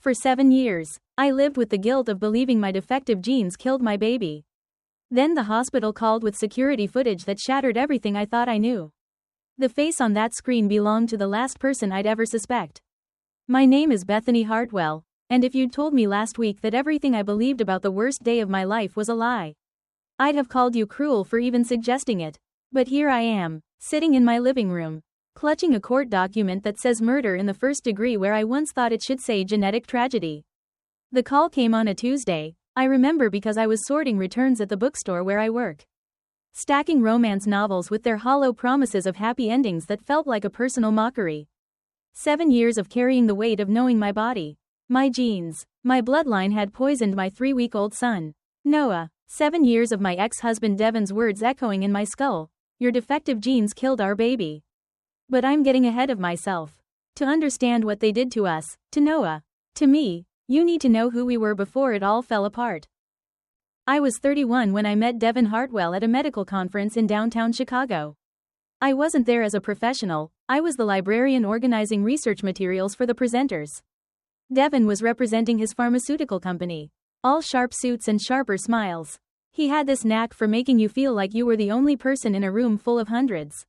For 7 years, I lived with the guilt of believing my defective genes killed my baby. Then the hospital called with security footage that shattered everything I thought I knew. The face on that screen belonged to the last person I'd ever suspect. My name is Bethany Hartwell, and if you'd told me last week that everything I believed about the worst day of my life was a lie, I'd have called you cruel for even suggesting it. But here I am, sitting in my living room, clutching a court document that says murder in the first degree where I once thought it should say genetic tragedy. The call came on a Tuesday, I remember, because I was sorting returns at the bookstore where I work. Stacking romance novels with their hollow promises of happy endings that felt like a personal mockery. 7 years of carrying the weight of knowing my body, my genes, my bloodline had poisoned my 3-week-old son, Noah. 7 years of my ex-husband Devin's words echoing in my skull, your defective genes killed our baby. But I'm getting ahead of myself. To understand what they did to us, to Noah, to me, you need to know who we were before it all fell apart. I was 31 when I met Devin Hartwell at a medical conference in downtown Chicago. I wasn't there as a professional, I was the librarian organizing research materials for the presenters. Devin was representing his pharmaceutical company. All sharp suits and sharper smiles. He had this knack for making you feel like you were the only person in a room full of hundreds.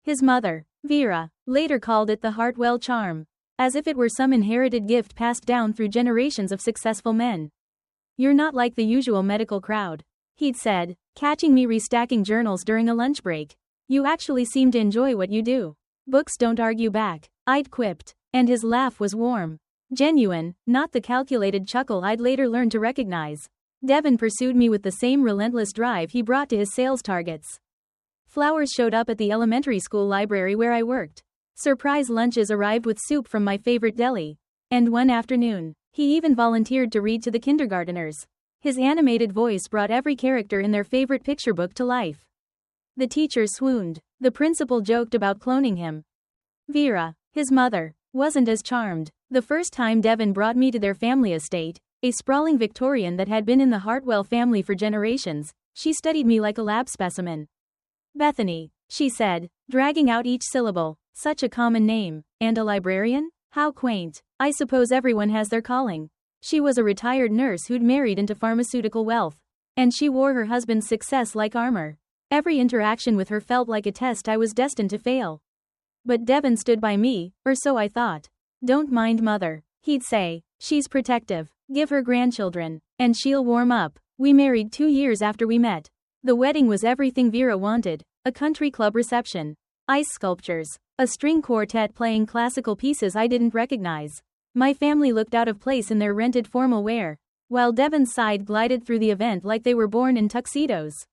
His mother, Vera, later called it the Hartwell charm, as if it were some inherited gift passed down through generations of successful men. You're not like the usual medical crowd, he'd said, catching me restacking journals during a lunch break. You actually seem to enjoy what you do. Books don't argue back, I'd quipped, and his laugh was warm. Genuine, not the calculated chuckle I'd later learned to recognize. Devin pursued me with the same relentless drive he brought to his sales targets. Flowers showed up at the elementary school library where I worked. Surprise lunches arrived with soup from my favorite deli. And one afternoon, he even volunteered to read to the kindergarteners. His animated voice brought every character in their favorite picture book to life. The teacher swooned. The principal joked about cloning him. Vera, his mother, wasn't as charmed. The first time Devin brought me to their family estate, a sprawling Victorian that had been in the Hartwell family for generations, she studied me like a lab specimen. Bethany, she said, dragging out each syllable, such a common name, and a librarian? How quaint. I suppose everyone has their calling. She was a retired nurse who'd married into pharmaceutical wealth, and she wore her husband's success like armor. Every interaction with her felt like a test I was destined to fail. But Devin stood by me, or so I thought. Don't mind mother, he'd say, she's protective, give her grandchildren, and she'll warm up. We married 2 years after we met. The wedding was everything Vera wanted, a country club reception, ice sculptures, a string quartet playing classical pieces I didn't recognize. My family looked out of place in their rented formal wear, while Devin's side glided through the event like they were born in tuxedos.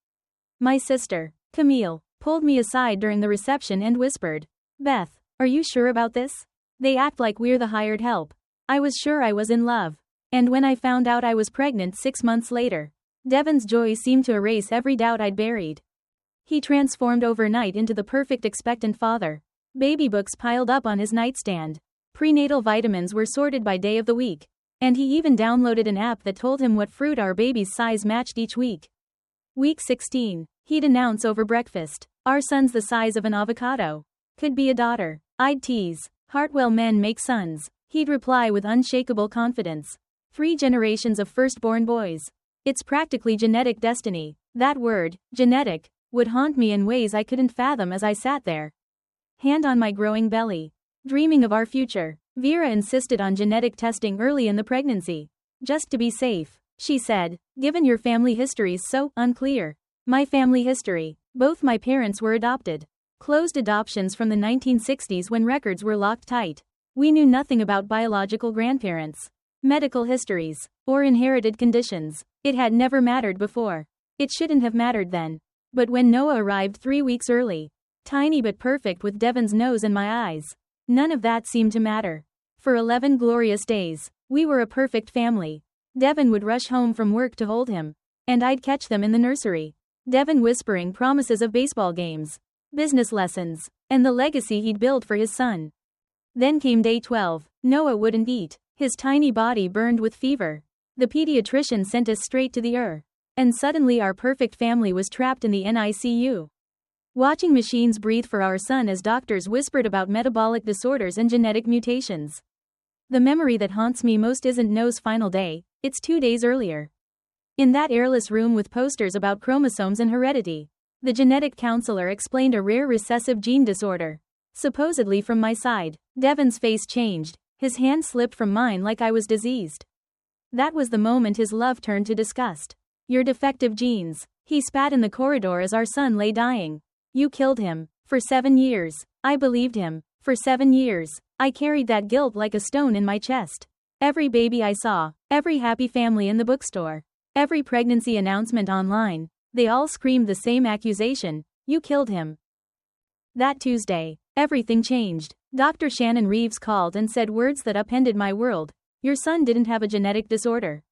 My sister, Camille, pulled me aside during the reception and whispered, Beth, are you sure about this? They act like we're the hired help. I was sure I was in love. And when I found out I was pregnant 6 months later, Devin's joy seemed to erase every doubt I'd buried. He transformed overnight into the perfect expectant father. Baby books piled up on his nightstand. Prenatal vitamins were sorted by day of the week. And he even downloaded an app that told him what fruit our baby's size matched each week. Week 16, he'd announce over breakfast, our son's the size of an avocado. Could be a daughter. I'd tease, Hartwell men make sons. He'd reply with unshakable confidence. 3 generations of firstborn boys. It's practically genetic destiny. That word, genetic, would haunt me in ways I couldn't fathom as I sat there, hand on my growing belly, dreaming of our future. Vera insisted on genetic testing early in the pregnancy. Just to be safe, she said, given your family history's so unclear. My family history. Both my parents were adopted. Closed adoptions from the 1960s when records were locked tight. We knew nothing about biological grandparents, medical histories, or inherited conditions. It had never mattered before. It shouldn't have mattered then. But when Noah arrived 3 weeks early, tiny but perfect with Devin's nose and my eyes, none of that seemed to matter. For 11 glorious days, we were a perfect family. Devin would rush home from work to hold him, and I'd catch them in the nursery. Devin whispering promises of baseball games, business lessons, and the legacy he'd build for his son. Then came day 12. Noah wouldn't eat. His tiny body burned with fever. The pediatrician sent us straight to the ER. And suddenly our perfect family was trapped in the NICU. Watching machines breathe for our son as doctors whispered about metabolic disorders and genetic mutations. The memory that haunts me most isn't Noah's final day, it's 2 days earlier. In that airless room with posters about chromosomes and heredity, the genetic counselor explained a rare recessive gene disorder. Supposedly from my side. Devin's face changed, his hand slipped from mine like I was diseased. That was the moment his love turned to disgust. Your defective genes. He spat in the corridor as our son lay dying. You killed him. For 7 years. I believed him. For 7 years. I carried that guilt like a stone in my chest. Every baby I saw, every happy family in the bookstore, every pregnancy announcement online, they all screamed the same accusation: you killed him. That Tuesday, everything changed. Dr. Shannon Reeves called and said words that upended my world. Your son didn't have a genetic disorder.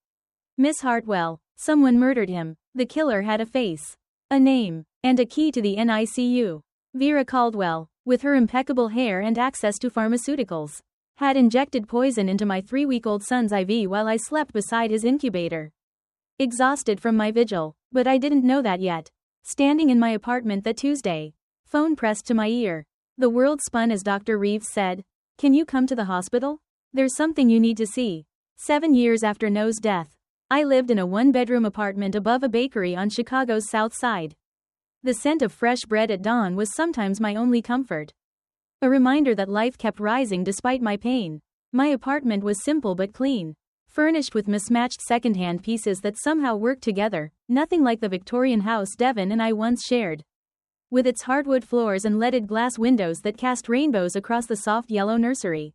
Miss Hartwell, someone murdered him. The killer had a face, a name, and a key to the NICU. Vera Caldwell, with her impeccable hair and access to pharmaceuticals, had injected poison into my 3-week-old son's IV while I slept beside his incubator. Exhausted from my vigil, but I didn't know that yet. Standing in my apartment that Tuesday, phone pressed to my ear. The world spun as Dr. Reeves said, "Can you come to the hospital? There's something you need to see." 7 years after Noah's death, I lived in a 1-bedroom apartment above a bakery on Chicago's South Side. The scent of fresh bread at dawn was sometimes my only comfort. A reminder that life kept rising despite my pain. My apartment was simple but clean, furnished with mismatched secondhand pieces that somehow worked together, nothing like the Victorian house Devin and I once shared, with its hardwood floors and leaded glass windows that cast rainbows across the soft yellow nursery.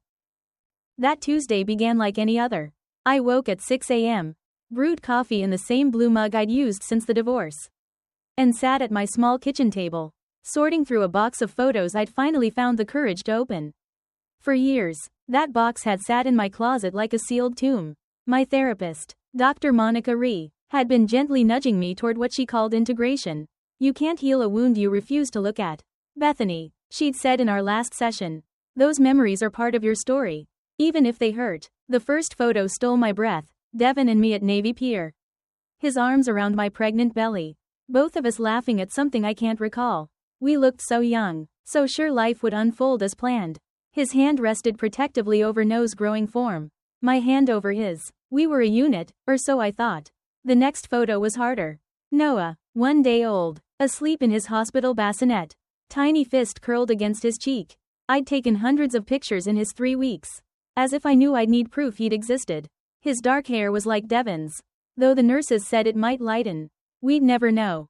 That Tuesday began like any other. I woke at 6 a.m., brewed coffee in the same blue mug I'd used since the divorce, and sat at my small kitchen table, sorting through a box of photos I'd finally found the courage to open. For years, that box had sat in my closet like a sealed tomb. My therapist, Dr. Monica Rhee, had been gently nudging me toward what she called integration. You can't heal a wound you refuse to look at, Bethany, she'd said in our last session. Those memories are part of your story, even if they hurt. The first photo stole my breath, Devin and me at Navy Pier. His arms around my pregnant belly, both of us laughing at something I can't recall. We looked so young, so sure life would unfold as planned. His hand rested protectively over Noah's growing form, my hand over his. We were a unit, or so I thought. The next photo was harder. Noah, 1 day old, asleep in his hospital bassinet, tiny fist curled against his cheek. I'd taken hundreds of pictures in his 3 weeks, as if I knew I'd need proof he'd existed. His dark hair was like Devin's, though the nurses said it might lighten. We'd never know.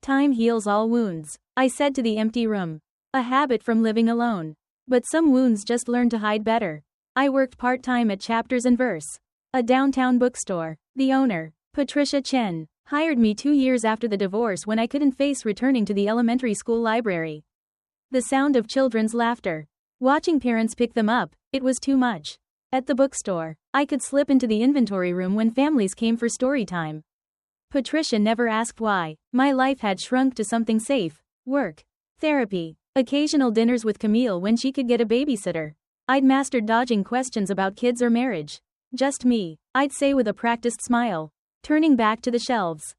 Time heals all wounds, I said to the empty room. A habit from living alone. But some wounds just learn to hide better. I worked part-time at Chapters and Verse, a downtown bookstore. The owner, Patricia Chen, hired me 2 years after the divorce when I couldn't face returning to the elementary school library. The sound of children's laughter, watching parents pick them up, it was too much. At the bookstore, I could slip into the inventory room when families came for story time. Patricia never asked why. My life had shrunk to something safe: work, therapy, occasional dinners with Camille when she could get a babysitter. I'd mastered dodging questions about kids or marriage. Just me, I'd say with a practiced smile, turning back to the shelves.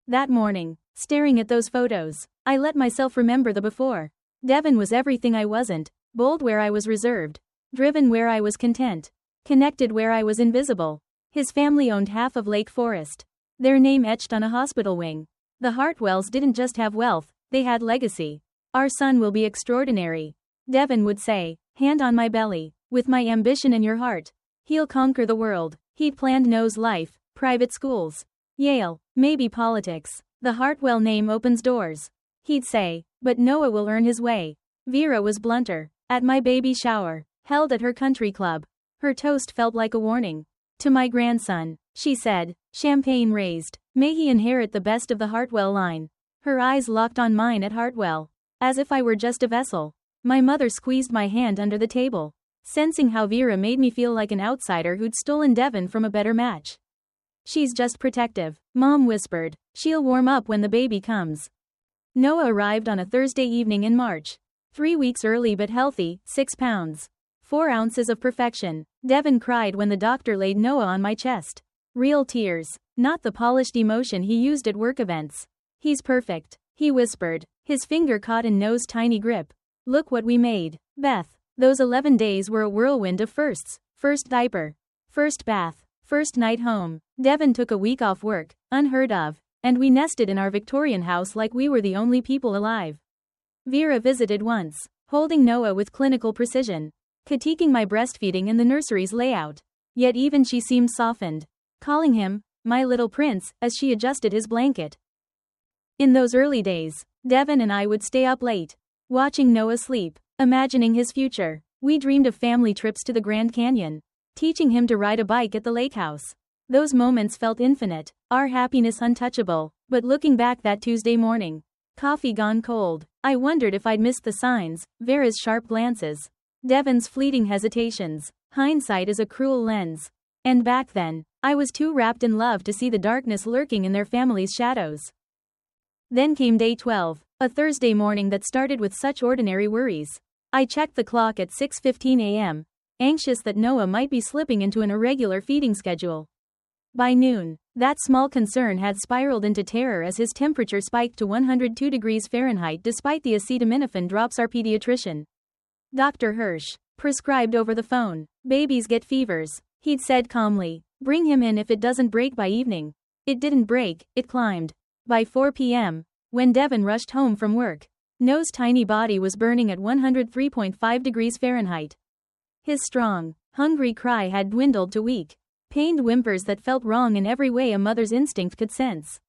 That morning, staring at those photos, I let myself remember the before. Devin was everything I wasn't: bold where I was reserved, driven where I was content, connected where I was invisible. His family owned half of Lake Forest, their name etched on a hospital wing. The Hartwells didn't just have wealth, they had legacy. Our son will be extraordinary, Devin would say, hand on my belly. With my ambition in your heart, he'll conquer the world. He'd planned Noah's life: private schools, Yale, maybe politics. The Hartwell name opens doors, he'd say, but Noah will earn his way. Vera was blunter. At my baby shower, held at her country club, her toast felt like a warning. To my grandson, she said, champagne raised, may he inherit the best of the Hartwell line. Her eyes locked on mine at Hartwell, as if I were just a vessel. My mother squeezed my hand under the table, sensing how Vera made me feel like an outsider who'd stolen Devin from a better match. She's just protective, Mom whispered. She'll warm up when the baby comes. Noah arrived on a Thursday evening in March. 3 weeks early but healthy, 6 pounds. 4 ounces of perfection. Devin cried when the doctor laid Noah on my chest. Real tears, not the polished emotion he used at work events. He's perfect, he whispered, his finger caught in Noah's tiny grip. Look what we made, Beth. Those 11 days were a whirlwind of firsts. First diaper. First bath. First night home. Devon took a week off work, unheard of, and we nested in our Victorian house like we were the only people alive. Vera visited once, holding Noah with clinical precision, critiquing my breastfeeding and the nursery's layout. Yet even she seemed softened, calling him, my little prince, as she adjusted his blanket. In those early days, Devon and I would stay up late, watching Noah sleep, imagining his future. We dreamed of family trips to the Grand Canyon, teaching him to ride a bike at the lake house. Those moments felt infinite, our happiness untouchable, but looking back that Tuesday morning, coffee gone cold, I wondered if I'd missed the signs, Vera's sharp glances, Devon's fleeting hesitations. Hindsight is a cruel lens. And back then, I was too wrapped in love to see the darkness lurking in their family's shadows. Then came day 12, a Thursday morning that started with such ordinary worries. I checked the clock at 6:15 a.m., anxious that Noah might be slipping into an irregular feeding schedule. By noon, that small concern had spiraled into terror as his temperature spiked to 102 degrees Fahrenheit despite the acetaminophen drops our pediatrician, Dr. Hirsch, prescribed over the phone. Babies get fevers, he'd said calmly. Bring him in if it doesn't break by evening. It didn't break, it climbed. By 4 p.m., when Devon rushed home from work, Noah's tiny body was burning at 103.5 degrees Fahrenheit. His strong, hungry cry had dwindled to weak, pained whimpers that felt wrong in every way a mother's instinct could sense.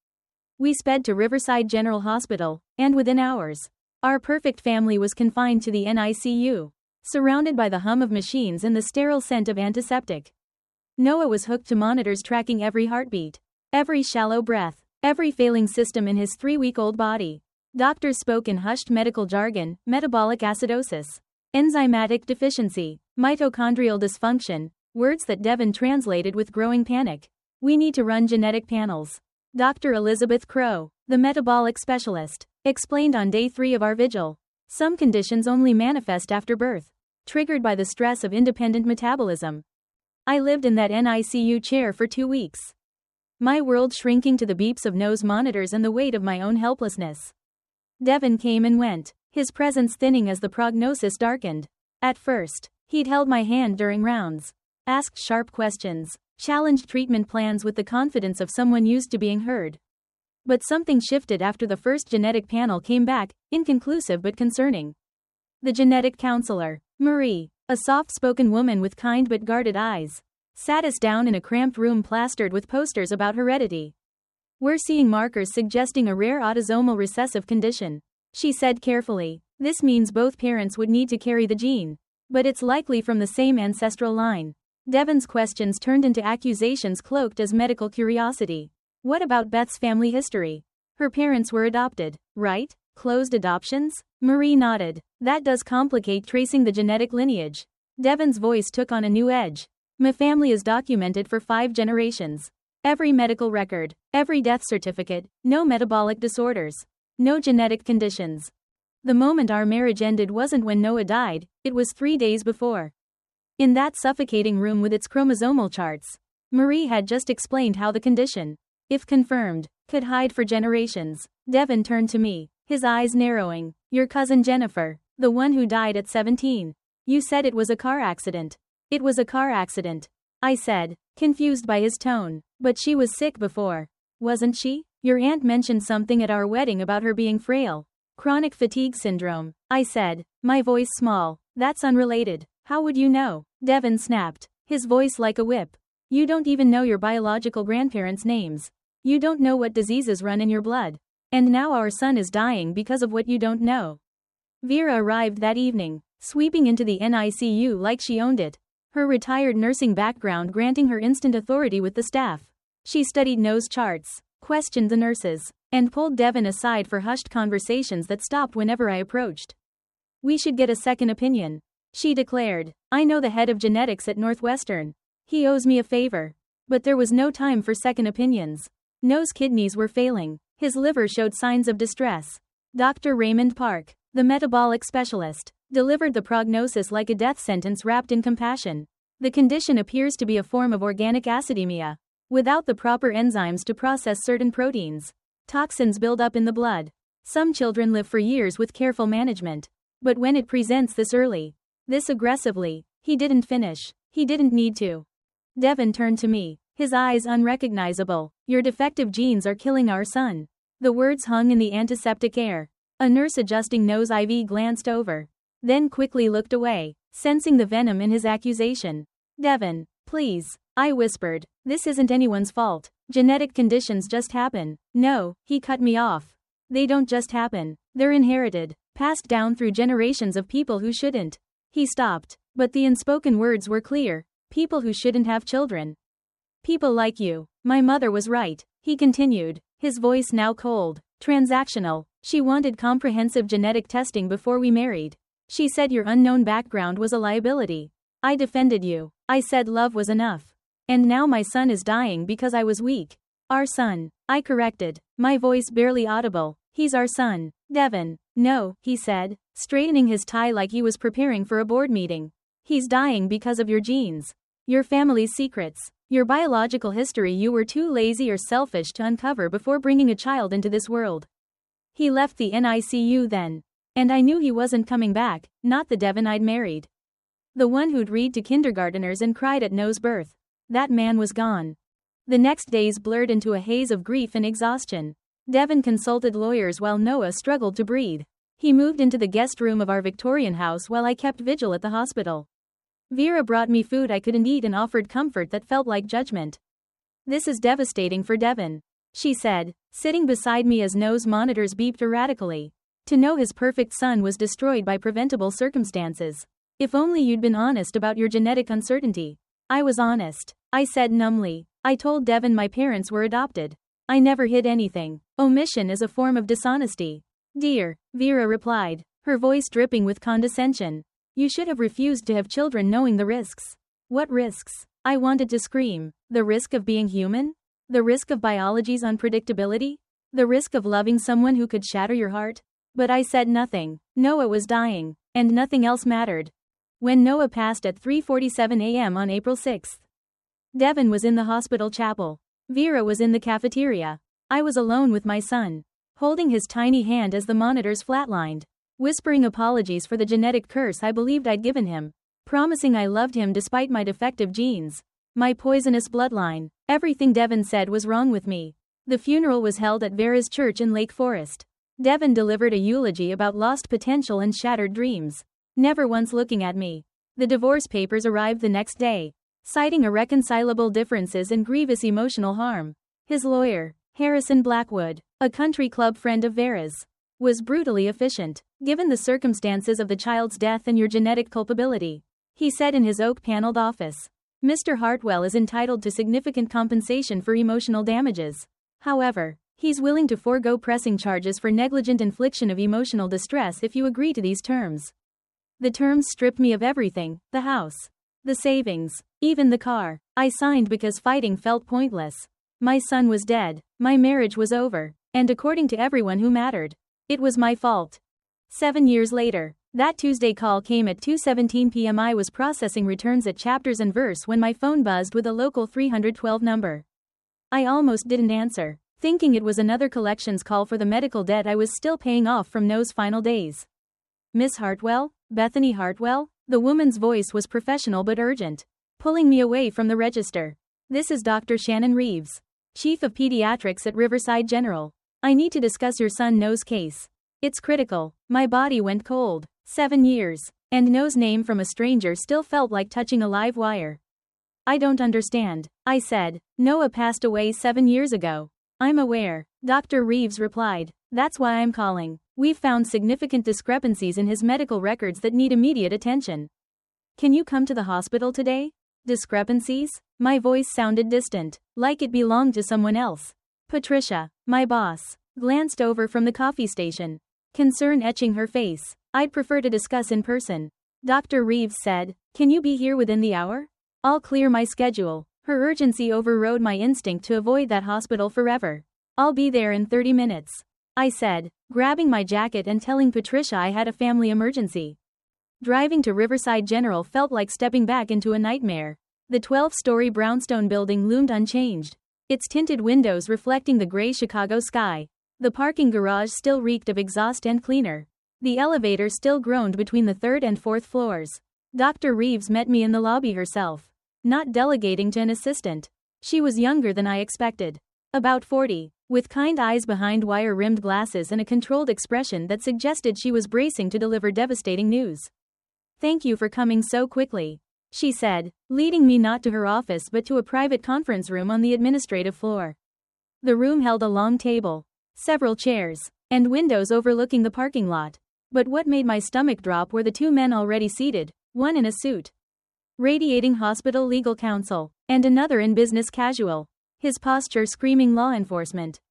We sped to Riverside General Hospital, and within hours, our perfect family was confined to the NICU, surrounded by the hum of machines and the sterile scent of antiseptic. Noah was hooked to monitors tracking every heartbeat, every shallow breath, every failing system in his 3-week-old body. Doctors spoke in hushed medical jargon: metabolic acidosis, enzymatic deficiency, mitochondrial dysfunction, words that Devon translated with growing panic. We need to run genetic panels. Dr. Elizabeth Crow, the metabolic specialist, explained on day 3 of our vigil. Some conditions only manifest after birth, triggered by the stress of independent metabolism. I lived in that NICU chair for 2 weeks, my world shrinking to the beeps of nose monitors and the weight of my own helplessness. Devon came and went, his presence thinning as the prognosis darkened. At first, he'd held my hand during rounds, asked sharp questions, challenged treatment plans with the confidence of someone used to being heard. But something shifted after the first genetic panel came back, inconclusive but concerning. The genetic counselor, Marie, a soft-spoken woman with kind but guarded eyes, sat us down in a cramped room plastered with posters about heredity. We're seeing markers suggesting a rare autosomal recessive condition, she said carefully. This means both parents would need to carry the gene, but it's likely from the same ancestral line. Devon's questions turned into accusations cloaked as medical curiosity. What about Beth's family history? Her parents were adopted, right? Closed adoptions? Marie nodded. That does complicate tracing the genetic lineage. Devon's voice took on a new edge. My family is documented for 5 generations. Every medical record, every death certificate, no metabolic disorders, no genetic conditions. The moment our marriage ended wasn't when Noah died, it was 3 days before. In that suffocating room with its chromosomal charts, Marie had just explained how the condition, if confirmed, could hide for generations. Devon turned to me, his eyes narrowing. Your cousin Jennifer, the one who died at 17. You said it was a car accident. It was a car accident, I said, confused by his tone. But she was sick before, wasn't she? Your aunt mentioned something at our wedding about her being frail. Chronic fatigue syndrome, I said, my voice small. That's unrelated. How would you know? Devon snapped, his voice like a whip. You don't even know your biological grandparents' names. You don't know what diseases run in your blood. And now our son is dying because of what you don't know. Vera arrived that evening, sweeping into the NICU like she owned it, her retired nursing background granting her instant authority with the staff. She studied nose charts, questioned the nurses, and pulled Devon aside for hushed conversations that stopped whenever I approached. We should get a second opinion, she declared. I know the head of genetics at Northwestern. He owes me a favor. But there was no time for second opinions. Noah's kidneys were failing. His liver showed signs of distress. Dr. Raymond Park, the metabolic specialist, delivered the prognosis like a death sentence wrapped in compassion. The condition appears to be a form of organic acidemia. Without the proper enzymes to process certain proteins, toxins build up in the blood. Some children live for years with careful management. But when it presents this early, this aggressively, he didn't finish. He didn't need to. Devin turned to me, his eyes unrecognizable. Your defective genes are killing our son. The words hung in the antiseptic air. A nurse adjusting nose IV glanced over, then quickly looked away, sensing the venom in his accusation. Devin, please, I whispered. This isn't anyone's fault. Genetic conditions just happen. No, he cut me off. They don't just happen. They're inherited, passed down through generations of people who shouldn't. He stopped, but the unspoken words were clear. People who shouldn't have children. People like you. My mother was right, he continued, his voice now cold, transactional. She wanted comprehensive genetic testing before we married. She said your unknown background was a liability. I defended you. I said love was enough. And now my son is dying because I was weak. Our son, I corrected, my voice barely audible. He's our son. Devin. No, he said, straightening his tie like he was preparing for a board meeting. He's dying because of your genes. Your family's secrets. Your biological history you were too lazy or selfish to uncover before bringing a child into this world. He left the NICU then. And I knew he wasn't coming back, not the Devin I'd married. The one who'd read to kindergarteners and cried at Noah's birth. That man was gone. The next days blurred into a haze of grief and exhaustion. Devin consulted lawyers while Noah struggled to breathe. He moved into the guest room of our Victorian house while I kept vigil at the hospital. Vera brought me food I couldn't eat and offered comfort that felt like judgment. This is devastating for Devin, she said, sitting beside me as Noah's monitors beeped erratically. To know his perfect son was destroyed by preventable circumstances. If only you'd been honest about your genetic uncertainty. I was honest, I said numbly. I told Devin my parents were adopted. I never hid anything. Omission is a form of dishonesty. Dear, Vera replied, her voice dripping with condescension. You should have refused to have children knowing the risks. What risks? I wanted to scream. The risk of being human? The risk of biology's unpredictability? The risk of loving someone who could shatter your heart? But I said nothing. Noah was dying, and nothing else mattered. When Noah passed at 3:47 a.m. on April 6. Devin was in the hospital chapel. Vera was in the cafeteria. I was alone with my son, holding his tiny hand as the monitors flatlined, whispering apologies for the genetic curse I believed I'd given him, promising I loved him despite my defective genes, my poisonous bloodline. Everything Devin said was wrong with me. The funeral was held at Vera's church in Lake Forest. Devin delivered a eulogy about lost potential and shattered dreams, never once looking at me. The divorce papers arrived the next day, citing irreconcilable differences and grievous emotional harm. His lawyer, Harrison Blackwood, a country club friend of Vera's, was brutally efficient. Given the circumstances of the child's death and your genetic culpability, he said in his oak-paneled office, Mr. Hartwell is entitled to significant compensation for emotional damages. However, he's willing to forego pressing charges for negligent infliction of emotional distress if you agree to these terms. The terms stripped me of everything, the house, the savings, even the car. I signed because fighting felt pointless. My son was dead, my marriage was over, and according to everyone who mattered, it was my fault. 7 years later, that Tuesday call came at 2:17 p.m. I was processing returns at Chapters and Verse when my phone buzzed with a local 312 number. I almost didn't answer, thinking it was another collections call for the medical debt I was still paying off from Noah's final days. Miss Hartwell? Bethany Hartwell? The woman's voice was professional but urgent, pulling me away from the register. This is Dr. Shannon Reeves, Chief of Pediatrics at Riverside General. I need to discuss your son Noah's case. It's critical. My body went cold. 7 years. And Noah's name from a stranger still felt like touching a live wire. I don't understand, I said. Noah passed away 7 years ago. I'm aware, Dr. Reeves replied. That's why I'm calling. We've found significant discrepancies in his medical records that need immediate attention. Can you come to the hospital today? Discrepancies? My voice sounded distant, like it belonged to someone else. Patricia, my boss, glanced over from the coffee station, concern etching her face. I'd prefer to discuss in person. Dr. Reeves said, can you be here within the hour? I'll clear my schedule. Her urgency overrode my instinct to avoid that hospital forever. I'll be there in 30 minutes. I said, grabbing my jacket and telling Patricia I had a family emergency. Driving to Riverside General felt like stepping back into a nightmare. The 12-story brownstone building loomed unchanged, its tinted windows reflecting the gray Chicago sky. The parking garage still reeked of exhaust and cleaner. The elevator still groaned between the 3rd and 4th floors. Dr. Reeves met me in the lobby herself, not delegating to an assistant. She was younger than I expected. About 40, with kind eyes behind wire-rimmed glasses and a controlled expression that suggested she was bracing to deliver devastating news. "Thank you for coming so quickly," she said, leading me not to her office but to a private conference room on the administrative floor. The room held a long table, several chairs, and windows overlooking the parking lot. But what made my stomach drop were the two men already seated, one in a suit, radiating hospital legal counsel, and another in business casual, his posture screaming law enforcement.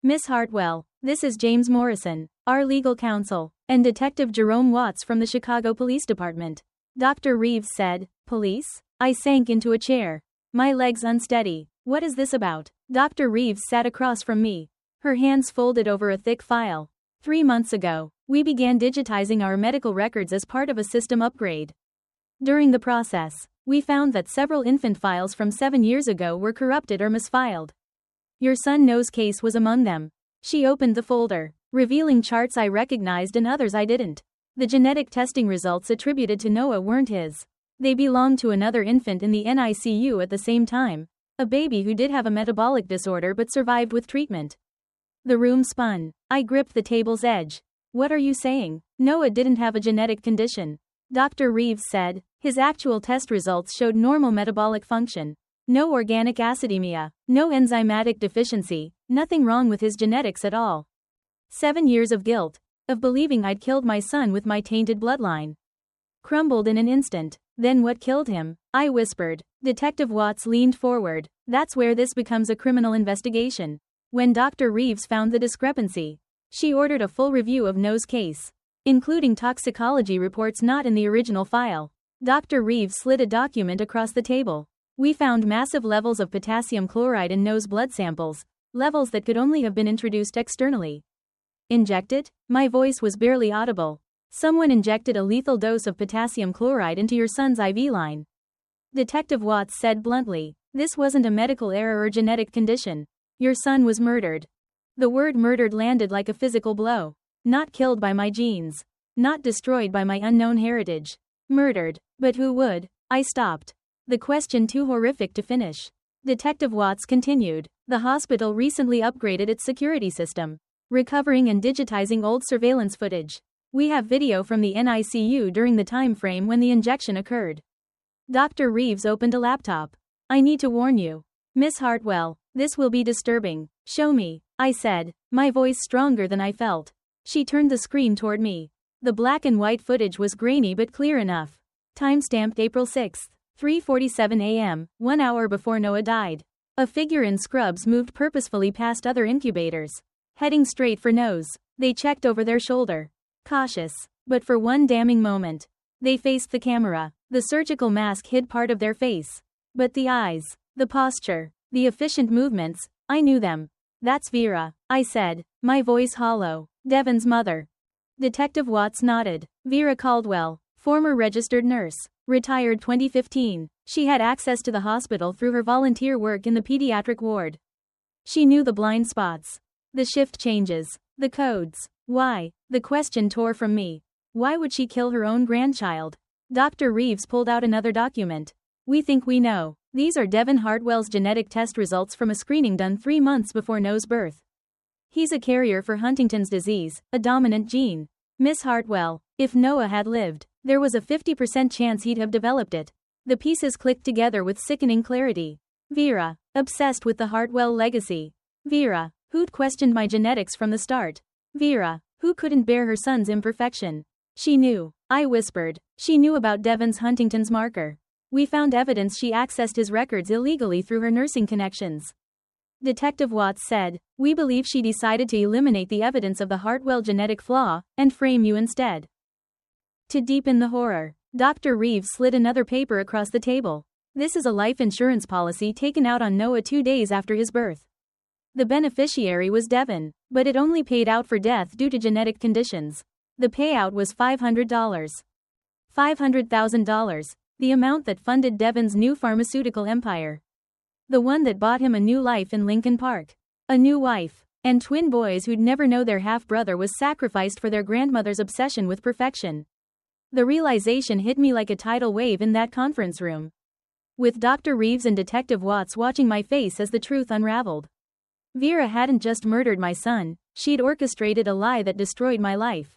"Miss Hartwell, this is James Morrison, our legal counsel, and Detective Jerome Watts from the Chicago Police Department," Dr. Reeves said. "Police?" I sank into a chair, my legs unsteady. "What is this about?" Dr. Reeves sat across from me, her hands folded over a thick file. 3 months ago, we began digitizing our medical records as part of a system upgrade. During the process, we found that several infant files from 7 years ago were corrupted or misfiled. Your son Noah's case was among them. She opened the folder, revealing charts I recognized and others I didn't. The genetic testing results attributed to Noah weren't his. They belonged to another infant in the NICU at the same time, a baby who did have a metabolic disorder but survived with treatment. The room spun. I gripped the table's edge. "What are you saying? Noah didn't have a genetic condition," Dr. Reeves said. "His actual test results showed normal metabolic function. No organic acidemia, no enzymatic deficiency, nothing wrong with his genetics at all." 7 years of guilt, of believing I'd killed my son with my tainted bloodline, crumbled in an instant. "Then what killed him?" I whispered. Detective Watts leaned forward. "That's where this becomes a criminal investigation." When Dr. Reeves found the discrepancy, she ordered a full review of Noah's case, including toxicology reports not in the original file. Dr. Reeves slid a document across the table. "We found massive levels of potassium chloride in Noah's blood samples, levels that could only have been introduced externally." "Injected?" My voice was barely audible. "Someone injected a lethal dose of potassium chloride into your son's IV line," Detective Watts said bluntly. "This wasn't a medical error or genetic condition. Your son was murdered." The word murdered landed like a physical blow. Not killed by my genes. Not destroyed by my unknown heritage. Murdered. But who would? I stopped, the question too horrific to finish. Detective Watts continued. "The hospital recently upgraded its security system, recovering and digitizing old surveillance footage. We have video from the NICU during the time frame when the injection occurred." Dr. Reeves opened a laptop. "I need to warn you, Miss Hartwell, this will be disturbing." "Show me," I said, my voice stronger than I felt. She turned the screen toward me. The black and white footage was grainy but clear enough. Timestamped April 6, 3:47 a.m., 1 hour before Noah died. A figure in scrubs moved purposefully past other incubators, heading straight for Noah's. They checked over their shoulder, cautious, but for one damning moment, they faced the camera. The surgical mask hid part of their face, but the eyes, the posture, the efficient movements, I knew them. "That's Vera," I said, my voice hollow. "Devon's mother." Detective Watts nodded. "Vera Caldwell, former registered nurse, retired 2015. She had access to the hospital through her volunteer work in the pediatric ward. She knew the blind spots, the shift changes, the codes." "Why?" the question tore from me. Why would she kill her own grandchild? Dr. Reeves pulled out another document. "We think we know. These are Devon Hartwell's genetic test results from a screening done 3 months before Noah's birth. He's a carrier for Huntington's disease, a dominant gene. Miss Hartwell, if Noah had lived, there was a 50% chance he'd have developed it." The pieces clicked together with sickening clarity. Vera, obsessed with the Hartwell legacy. Vera, who'd questioned my genetics from the start. Vera, who couldn't bear her son's imperfection. She knew, I whispered. She knew about Devon's Huntington's marker. We found evidence she accessed his records illegally through her nursing connections. Detective Watts said, "We believe she decided to eliminate the evidence of the Hartwell genetic flaw, and frame you instead." To deepen the horror, Dr. Reeves slid another paper across the table. "This is a life insurance policy taken out on Noah 2 days after his birth. The beneficiary was Devon, but it only paid out for death due to genetic conditions. The payout was $500. $500,000, the amount that funded Devon's new pharmaceutical empire. The one that bought him a new life in Lincoln Park. A new wife, and twin boys who'd never know their half-brother was sacrificed for their grandmother's obsession with perfection. The realization hit me like a tidal wave in that conference room. With Dr. Reeves and Detective Watts watching my face as the truth unraveled. Vera hadn't just murdered my son, she'd orchestrated a lie that destroyed my life.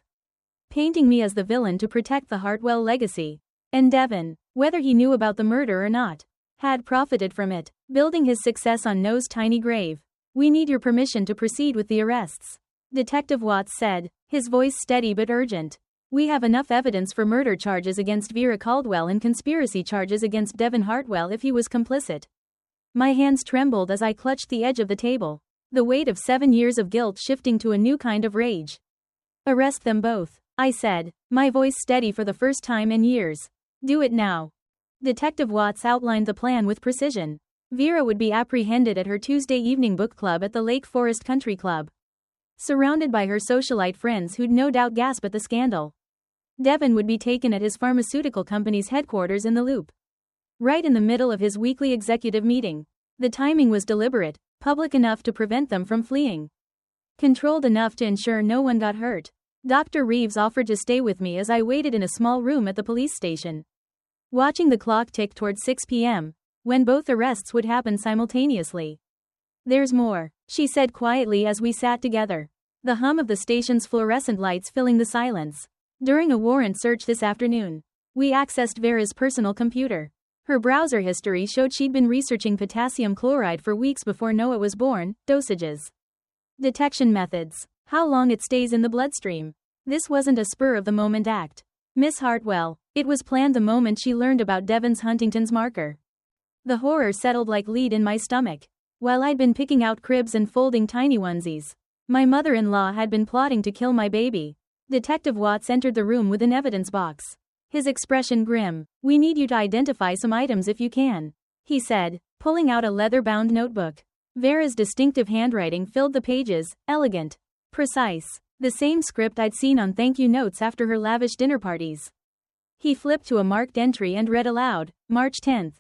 Painting me as the villain to protect the Hartwell legacy. And Devon, whether he knew about the murder or not, had profited from it, building his success on Noah's tiny grave. We need your permission to proceed with the arrests. Detective Watts said, his voice steady but urgent. We have enough evidence for murder charges against Vera Caldwell and conspiracy charges against Devon Hartwell if he was complicit. My hands trembled as I clutched the edge of the table, the weight of 7 years of guilt shifting to a new kind of rage. Arrest them both, I said, my voice steady for the first time in years. Do it now. Detective Watts outlined the plan with precision. Vera would be apprehended at her Tuesday evening book club at the Lake Forest Country Club, surrounded by her socialite friends who'd no doubt gasp at the scandal. Devon would be taken at his pharmaceutical company's headquarters in the Loop, right in the middle of his weekly executive meeting. The timing was deliberate, public enough to prevent them from fleeing, controlled enough to ensure no one got hurt. Dr. Reeves offered to stay with me as I waited in a small room at the police station, watching the clock tick towards 6 p.m., when both arrests would happen simultaneously. There's more, she said quietly as we sat together, the hum of the station's fluorescent lights filling the silence. During a warrant search this afternoon, we accessed Vera's personal computer. Her browser history showed she'd been researching potassium chloride for weeks before Noah was born, dosages, detection methods, how long it stays in the bloodstream. This wasn't a spur-of-the-moment act. Miss Hartwell, it was planned the moment she learned about Devon's Huntington's marker. The horror settled like lead in my stomach. While I'd been picking out cribs and folding tiny onesies, my mother-in-law had been plotting to kill my baby. Detective Watts entered the room with an evidence box, his expression grim. We need you to identify some items if you can, he said, pulling out a leather-bound notebook. Vera's distinctive handwriting filled the pages, elegant, precise, the same script I'd seen on thank you notes after her lavish dinner parties. He flipped to a marked entry and read aloud, March 10th.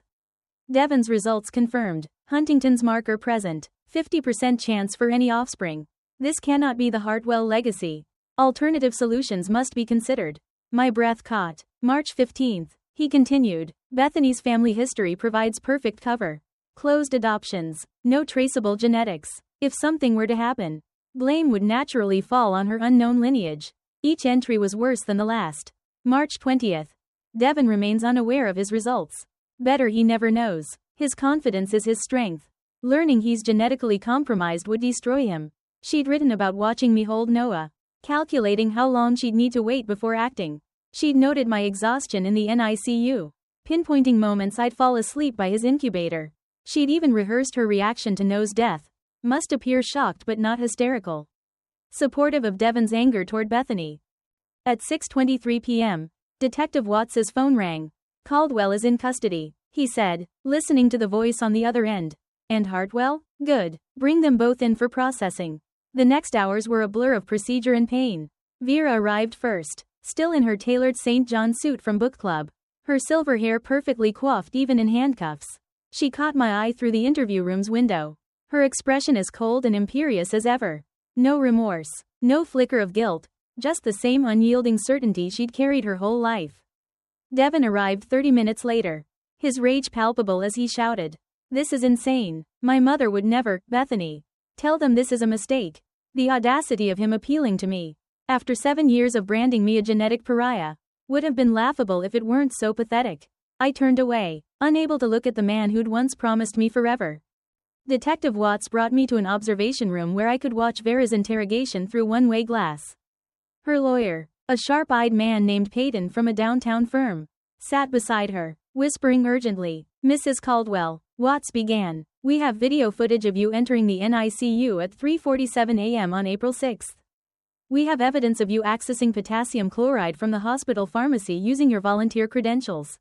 Devon's results confirmed, Huntington's marker present, 50% chance for any offspring. This cannot be the Hartwell legacy. Alternative solutions must be considered. My breath caught. March 15th, he continued. Bethany's family history provides perfect cover. Closed adoptions. No traceable genetics. If something were to happen, blame would naturally fall on her unknown lineage. Each entry was worse than the last. March 20th. Devon remains unaware of his results. Better he never knows. His confidence is his strength. Learning he's genetically compromised would destroy him. She'd written about watching me hold Noah, calculating how long she'd need to wait before acting. She'd noted my exhaustion in the NICU, pinpointing moments I'd fall asleep by his incubator. She'd even rehearsed her reaction to Noah's death. Must appear shocked but not hysterical. Supportive of Devon's anger toward Bethany. At 6:23 p.m., Detective Watts's phone rang. Caldwell is in custody, he said, listening to the voice on the other end. And Hartwell? Good. Bring them both in for processing. The next hours were a blur of procedure and pain. Vera arrived first, still in her tailored St. John suit from book club, her silver hair perfectly coiffed even in handcuffs. She caught my eye through the interview room's window, her expression as cold and imperious as ever. No remorse, no flicker of guilt, just the same unyielding certainty she'd carried her whole life. Devon arrived 30 minutes later, his rage palpable as he shouted, "This is insane. My mother would never, Bethany. Tell them this is a mistake." The audacity of him appealing to me, after 7 years of branding me a genetic pariah, would have been laughable if it weren't so pathetic. I turned away, unable to look at the man who'd once promised me forever. Detective Watts brought me to an observation room where I could watch Vera's interrogation through one-way glass. Her lawyer, a sharp-eyed man named Peyton from a downtown firm, sat beside her, whispering urgently. "Mrs. Caldwell," Watts began, "we have video footage of you entering the NICU at 3:47 a.m. on April 6. We have evidence of you accessing potassium chloride from the hospital pharmacy using your volunteer credentials.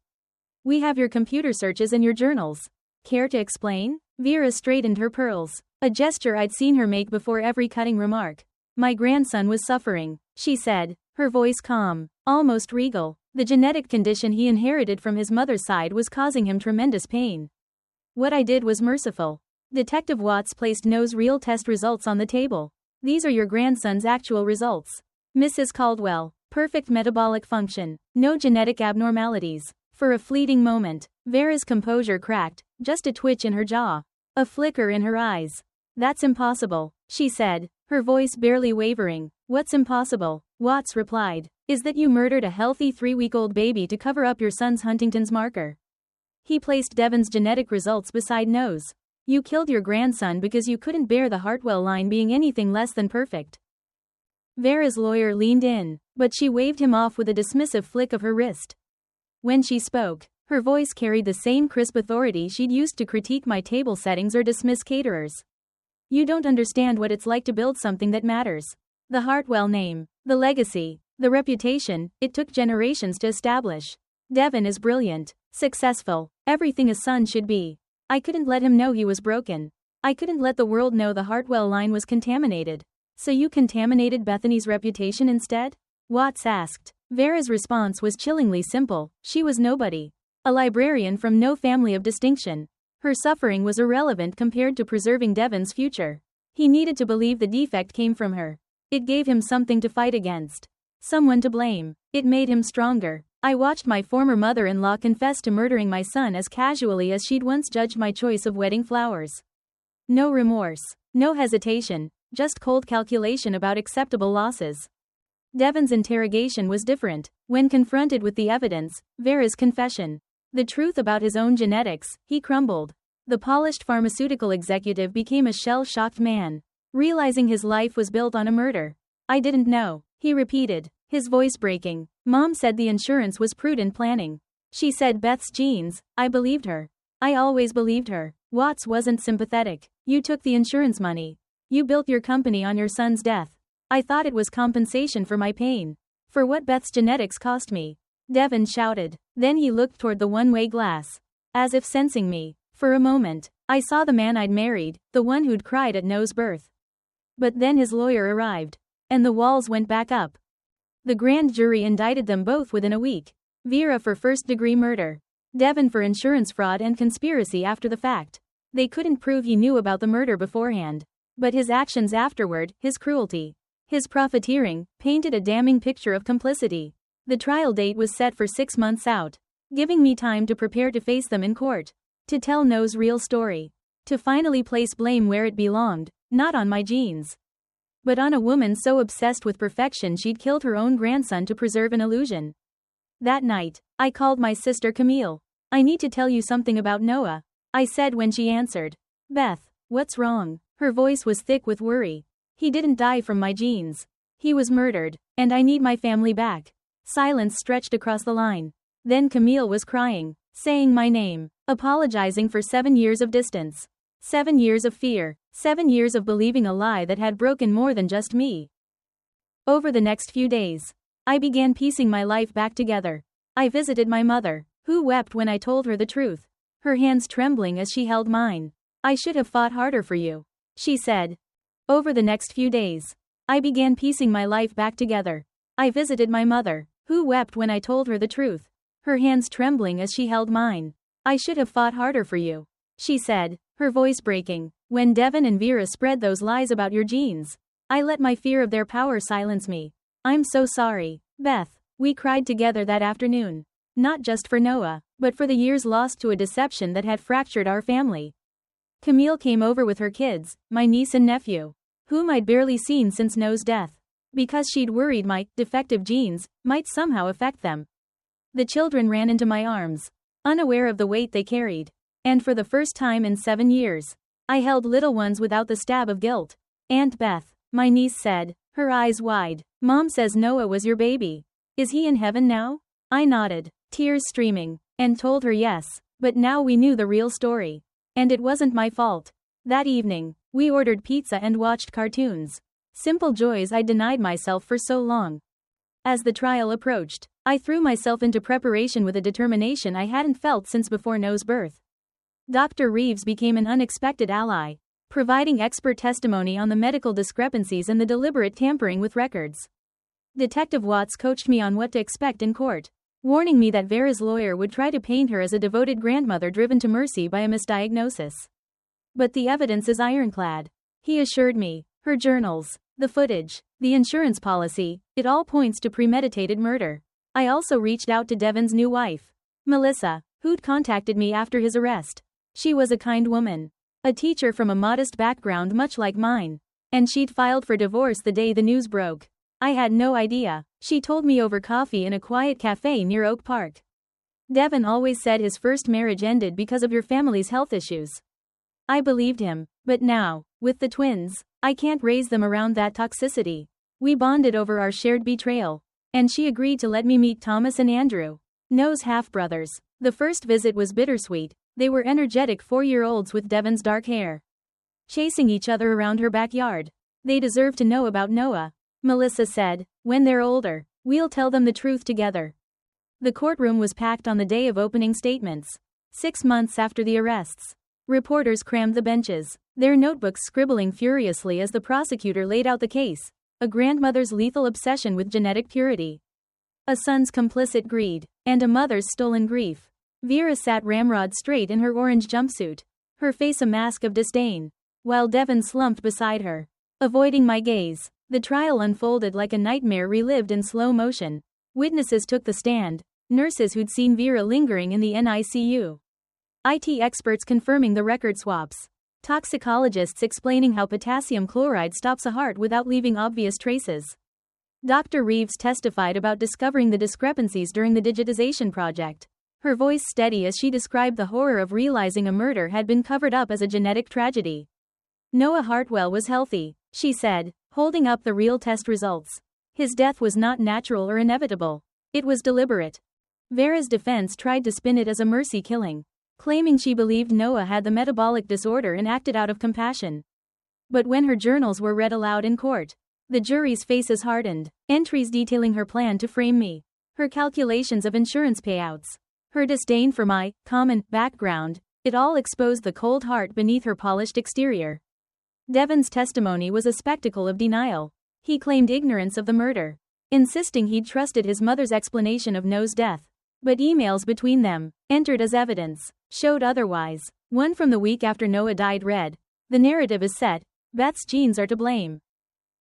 We have your computer searches and your journals. Care to explain?" Vera straightened her pearls, a gesture I'd seen her make before every cutting remark. "My grandson was suffering," she said, her voice calm, almost regal. The genetic condition he inherited from his mother's side was causing him tremendous pain. What I did was merciful. Detective Watts placed Noah's real test results on the table. "These are your grandson's actual results. Mrs. Caldwell, Perfect metabolic function. No genetic abnormalities. For a fleeting moment, Vera's composure cracked, just a twitch in her jaw. A flicker in her eyes. That's impossible, she said, her voice barely wavering. What's impossible? Watts replied. Is that you murdered a healthy 3-week-old baby to cover up your son's Huntington's marker. He placed Devon's genetic results beside Noah's. You killed your grandson because you couldn't bear the Hartwell line being anything less than perfect. Vera's lawyer leaned in, but she waved him off with a dismissive flick of her wrist. When she spoke, her voice carried the same crisp authority she'd used to critique my table settings or dismiss caterers. You don't understand what it's like to build something that matters. The Hartwell name, the legacy, the reputation, it took generations to establish. Devon is brilliant, successful, everything a son should be. I couldn't let him know he was broken. I couldn't let the world know the Hartwell line was contaminated. So you contaminated Bethany's reputation instead? Watts asked. Vera's response was chillingly simple. She was nobody. A librarian from no family of distinction. Her suffering was irrelevant compared to preserving Devon's future. He needed to believe the defect came from her. It gave him something to fight against. Someone to blame. It made him stronger. I watched my former mother-in-law confess to murdering my son as casually as she'd once judged my choice of wedding flowers. No remorse. No hesitation. Just cold calculation about acceptable losses. Devon's interrogation was different. When confronted with the evidence, Vera's confession, the truth about his own genetics, he crumbled. The polished pharmaceutical executive became a shell-shocked man, realizing his life was built on a murder. I didn't know, he repeated, his voice breaking. Mom said the insurance was prudent planning. She said Beth's genes. I believed her. I always believed her. Watts wasn't sympathetic. You took the insurance money. You built your company on your son's death. I thought it was compensation for my pain. For what Beth's genetics cost me. Devon shouted. Then he looked toward the one-way glass. As if sensing me. For a moment, I saw the man I'd married, the one who'd cried at Noah's birth. But then his lawyer arrived. And the walls went back up. The grand jury indicted them both within a week. Vera for first-degree murder. Devon for insurance fraud and conspiracy after the fact. They couldn't prove he knew about the murder beforehand. But his actions afterward, his cruelty, his profiteering, painted a damning picture of complicity. The trial date was set for 6 months out, giving me time to prepare to face them in court, to tell Noah's real story, to finally place blame where it belonged, not on my genes, but on a woman so obsessed with perfection she'd killed her own grandson to preserve an illusion. That night, I called my sister Camille. I need to tell you something about Noah, I said when she answered. Beth, what's wrong? Her voice was thick with worry. He didn't die from my genes. He was murdered, and I need my family back. Silence stretched across the line. Then Camille was crying, saying my name, apologizing for 7 years of distance. 7 years of fear. 7 years of believing a lie that had broken more than just me. Over the next few days, I began piecing my life back together. I visited my mother, who wept when I told her the truth, her hands trembling as she held mine. I should have fought harder for you, she said. Over the next few days, I began piecing my life back together. I visited my mother, who wept when I told her the truth, her hands trembling as she held mine. I should have fought harder for you, she said, her voice breaking. When Devon and Vera spread those lies about your genes, I let my fear of their power silence me. I'm so sorry, Beth. We cried together that afternoon. Not just for Noah, but for the years lost to a deception that had fractured our family. Camille came over with her kids, my niece and nephew, whom I'd barely seen since Noah's death, because she'd worried my defective genes might somehow affect them. The children ran into my arms, unaware of the weight they carried. And for the first time in 7 years, I held little ones without the stab of guilt. Aunt Beth, my niece said, her eyes wide. Mom says Noah was your baby. Is he in heaven now? I nodded, tears streaming, and told her yes, but now we knew the real story. And it wasn't my fault. That evening, we ordered pizza and watched cartoons. Simple joys I denied myself for so long. As the trial approached, I threw myself into preparation with a determination I hadn't felt since before Noah's birth. Dr. Reeves became an unexpected ally, providing expert testimony on the medical discrepancies and the deliberate tampering with records. Detective Watts coached me on what to expect in court, warning me that Vera's lawyer would try to paint her as a devoted grandmother driven to mercy by a misdiagnosis. But the evidence is ironclad, he assured me. Her journals, the footage, the insurance policy, it all points to premeditated murder. I also reached out to Devon's new wife, Melissa, who'd contacted me after his arrest. She was a kind woman. A teacher from a modest background much like mine. And she'd filed for divorce the day the news broke. I had no idea. She told me over coffee in a quiet cafe near Oak Park. Devon always said his first marriage ended because of your family's health issues. I believed him, but now, with the twins, I can't raise them around that toxicity. We bonded over our shared betrayal. And she agreed to let me meet Thomas and Andrew, Noah's half-brothers. The first visit was bittersweet. They were energetic 4-year-olds with Devon's dark hair, chasing each other around her backyard. They deserve to know about Noah, Melissa said. When they're older, we'll tell them the truth together. The courtroom was packed on the day of opening statements. 6 months after the arrests, reporters crammed the benches, their notebooks scribbling furiously as the prosecutor laid out the case. A grandmother's lethal obsession with genetic purity, a son's complicit greed, and a mother's stolen grief. Vera sat ramrod straight in her orange jumpsuit, her face a mask of disdain, while Devon slumped beside her, avoiding my gaze. The trial unfolded like a nightmare relived in slow motion. Witnesses took the stand, nurses who'd seen Vera lingering in the NICU, IT experts confirming the record swaps, toxicologists explaining how potassium chloride stops a heart without leaving obvious traces. Dr. Reeves testified about discovering the discrepancies during the digitization project, her voice steady as she described the horror of realizing a murder had been covered up as a genetic tragedy. Noah Hartwell was healthy, she said, holding up the real test results. His death was not natural or inevitable. It was deliberate. Vera's defense tried to spin it as a mercy killing, claiming she believed Noah had the metabolic disorder and acted out of compassion. But when her journals were read aloud in court, the jury's faces hardened, entries detailing her plan to frame me, her calculations of insurance payouts, her disdain for my common background, it all exposed the cold heart beneath her polished exterior. Devon's testimony was a spectacle of denial. He claimed ignorance of the murder, insisting he'd trusted his mother's explanation of Noah's death. But emails between them, entered as evidence, showed otherwise. One from the week after Noah died read, "The narrative is set. Beth's genes are to blame.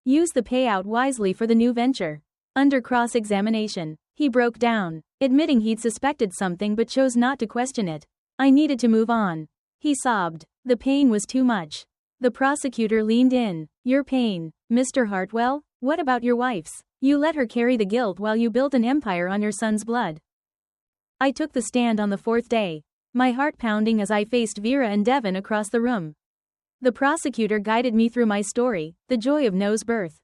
Use the payout wisely for the new venture." Under cross-examination, he broke down, admitting he'd suspected something but chose not to question it. "I needed to move on," he sobbed. The pain was too much. The prosecutor leaned in. "Your pain, Mr. Hartwell? What about your wife's? You let her carry the guilt while you built an empire on your son's blood." I took the stand on the 4th day, my heart pounding as I faced Vera and Devon across the room. The prosecutor guided me through my story, the joy of Noah's birth,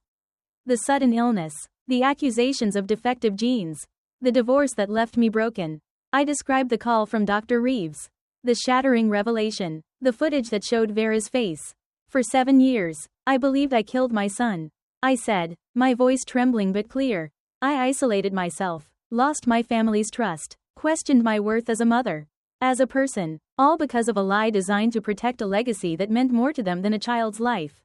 the sudden illness, the accusations of defective genes, the divorce that left me broken. I described the call from Dr. Reeves, the shattering revelation, the footage that showed Vera's face. "For 7 years, I believed I killed my son," I said, my voice trembling but clear. "I isolated myself, lost my family's trust, questioned my worth as a mother, as a person, all because of a lie designed to protect a legacy that meant more to them than a child's life."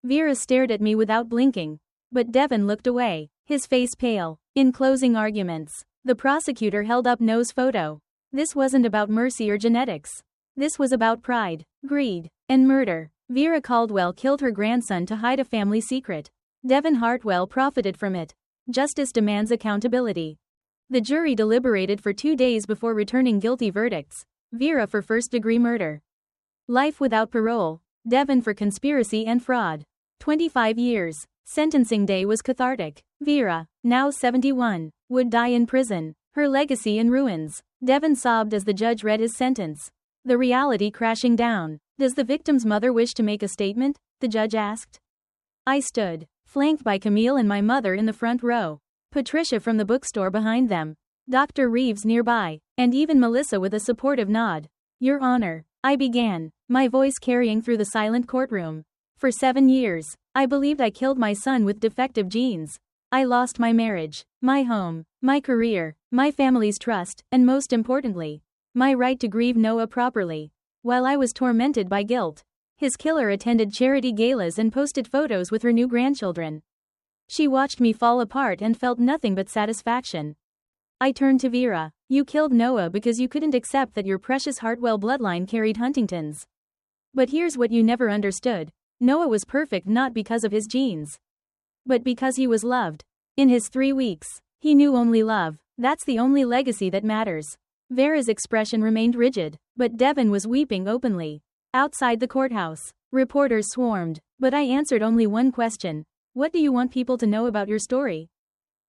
Vera stared at me without blinking, but Devon looked away, his face pale. In closing arguments, the prosecutor held up Noah's photo. This wasn't about mercy or genetics. This was about pride, greed, and murder. Vera Caldwell killed her grandson to hide a family secret. Devon Hartwell profited from it. Justice demands accountability. The jury deliberated for 2 days before returning guilty verdicts. Vera for first-degree murder, life without parole. Devon for conspiracy and fraud, 25 years. Sentencing day was cathartic. Vera, now 71, would die in prison, her legacy in ruins. Devon sobbed as the judge read his sentence, the reality crashing down. "Does the victim's mother wish to make a statement?" the judge asked. I stood, flanked by Camille and my mother in the front row, Patricia from the bookstore behind them, Dr. Reeves nearby, and even Melissa with a supportive nod. "Your Honor," I began, my voice carrying through the silent courtroom. "For 7 years, I believed I killed my son with defective genes. I lost my marriage, my home, my career, my family's trust, and most importantly, my right to grieve Noah properly. While I was tormented by guilt, his killer attended charity galas and posted photos with her new grandchildren. She watched me fall apart and felt nothing but satisfaction." I turned to Vera. "You killed Noah because you couldn't accept that your precious Hartwell bloodline carried Huntington's. But here's what you never understood. Noah was perfect not because of his genes, but because he was loved. In his 3 weeks, he knew only love. That's the only legacy that matters. Vera's expression remained rigid, but Devin was weeping openly. Outside the courthouse, reporters swarmed, but I answered only one question. What do you want people to know about your story?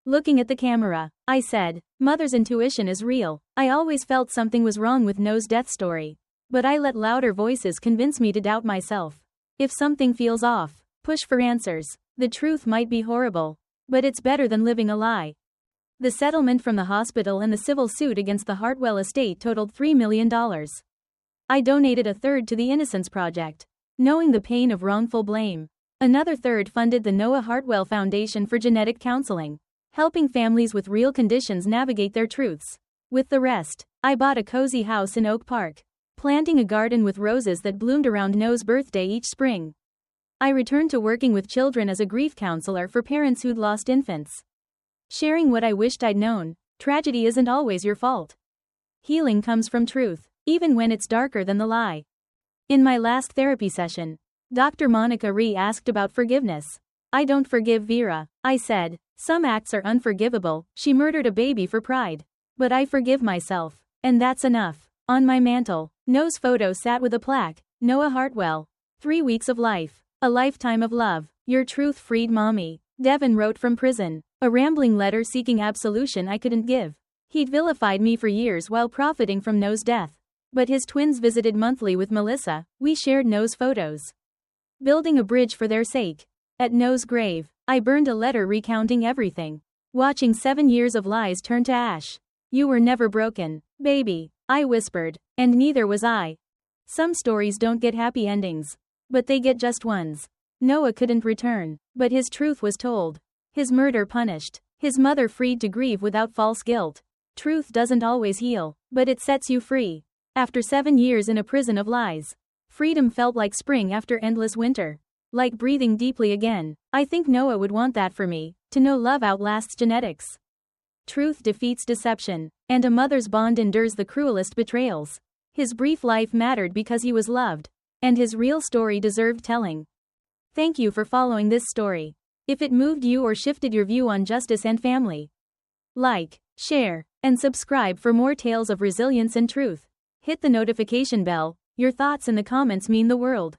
Looking at the camera, I said, Mother's intuition is real. I always felt something was wrong with Noah's death story. But I let louder voices convince me to doubt myself. If something feels off, push for answers. The truth might be horrible, but it's better than living a lie. The settlement from the hospital and the civil suit against the Hartwell estate totaled $3 million. I donated a third to the Innocence Project, knowing the pain of wrongful blame. Another third funded the Noah Hartwell Foundation for genetic counseling, helping families with real conditions navigate their truths. With the rest, I bought a cozy house in Oak Park, planting a garden with roses that bloomed around Noah's birthday each spring. I returned to working with children as a grief counselor for parents who'd lost infants. Sharing what I wished I'd known. Tragedy isn't always your fault. Healing comes from truth, even when it's darker than the lie. In my last therapy session, Dr. Monica Ree asked about forgiveness. I don't forgive Vera, I said. Some acts are unforgivable. She murdered a baby for pride. But I forgive myself, and that's enough. On my mantle, Noah's photo sat with a plaque. Noah Hartwell. 3 weeks of life. A lifetime of love. Your truth freed mommy. Devin wrote from prison. A rambling letter seeking absolution I couldn't give. He'd vilified me for years while profiting from Noah's death. But his twins visited monthly with Melissa. We shared Noah's photos, building a bridge for their sake. At Noah's grave, I burned a letter recounting everything. Watching 7 years of lies turn to ash. You were never broken, baby, I whispered, and neither was I. Some stories don't get happy endings, but they get just ones. Noah couldn't return, but his truth was told. His murder punished. His mother freed to grieve without false guilt. Truth doesn't always heal, but it sets you free. After 7 years in a prison of lies, freedom felt like spring after endless winter. Like breathing deeply again. I think Noah would want that for me, to know love outlasts genetics. Truth defeats deception, and a mother's bond endures the cruelest betrayals. His brief life mattered because he was loved, and his real story deserved telling. Thank you for following this story. If it moved you or shifted your view on justice and family, like, share, and subscribe for more tales of resilience and truth. Hit the notification bell. Your thoughts in the comments mean the world.